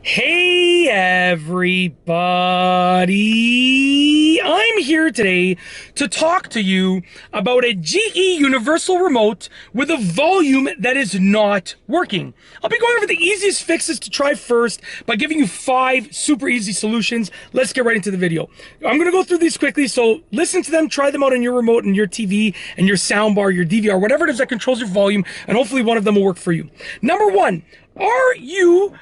Hey everybody! I'm here today to talk to you about a GE Universal Remote with a volume that is not working. I'll be going over the easiest fixes to try first by giving you 5 super easy solutions. Let's get right into the video. I'm going to go through these quickly, so listen to them, try them out on your remote and your TV and your soundbar, your DVR, whatever it is that controls your volume, and hopefully one of them will work for you. Number 1. Are you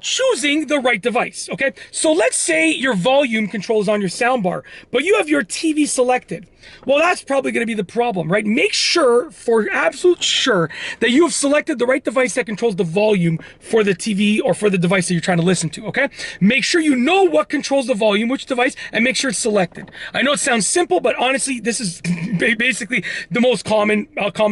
choosing the right device? Okay, so let's say your volume control is on your soundbar, but you have your TV selected. Well, that's probably going to be the problem, right? Make sure, for absolute sure, that you have selected the right device that controls the volume for the TV or for the device that you're trying to listen to, okay? Make sure you know what controls the volume, which device, and make sure it's selected. I know it sounds simple, but honestly, this is basically the most common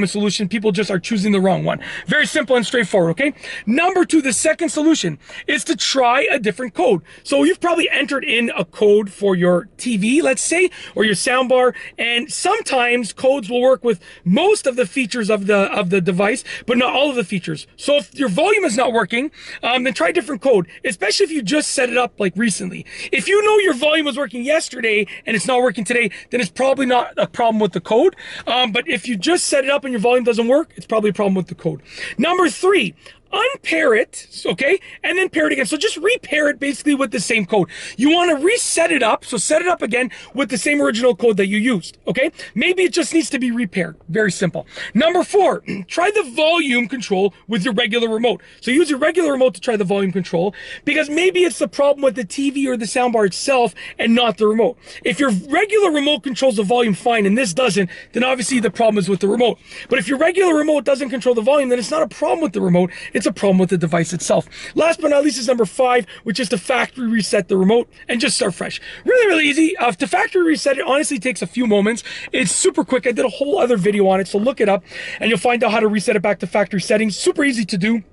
solution. People just are choosing the wrong one. Very simple and straightforward, okay? Number 2, the second solution is to try a different code. So you've probably entered in a code for your TV, let's say, or your soundbar, and sometimes codes will work with most of the features of the device, but not all of the features. So if your volume is not working, then try a different code, especially if you just set it up like recently. If you know your volume was working yesterday and it's not working today, then it's probably not a problem with the code. But if you just set it up and your volume doesn't work, it's probably a problem with the code. Number 3, unpair it, okay, and then pair it again. So just repair it basically with the same code. You want to reset it up, so set it up again with the same original code that you used, okay? Maybe it just needs to be repaired. Very simple. Number 4, try the volume control with your regular remote. So use your regular remote to try the volume control, because maybe it's the problem with the TV or the soundbar itself and not the remote. If your regular remote controls the volume fine and this doesn't, then obviously the problem is with the remote. But if your regular remote doesn't control the volume, then it's not a problem with the remote. It's a problem with the device itself. Last but not least is number 5, which is to factory reset the remote and just start fresh. Really easy. To factory reset it honestly takes a few moments. It's super quick. I did a whole other video on it, so look it up and you'll find out how to reset it back to factory settings. Super easy to do.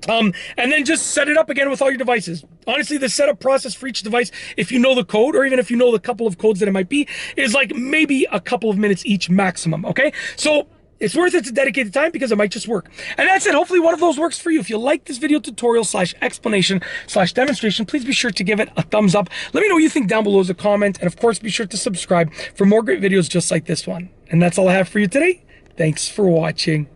And then just set it up again with all your devices. Honestly, the setup process for each device, if you know the code, or even if you know the couple of codes that it might be, is like maybe a couple of minutes each maximum, okay? So it's worth it to dedicate the time because it might just work. And that's it. Hopefully one of those works for you. If you like this video tutorial / explanation / demonstration, please be sure to give it a thumbs up. Let me know what you think down below as a comment. And of course, be sure to subscribe for more great videos just like this one. And that's all I have for you today. Thanks for watching.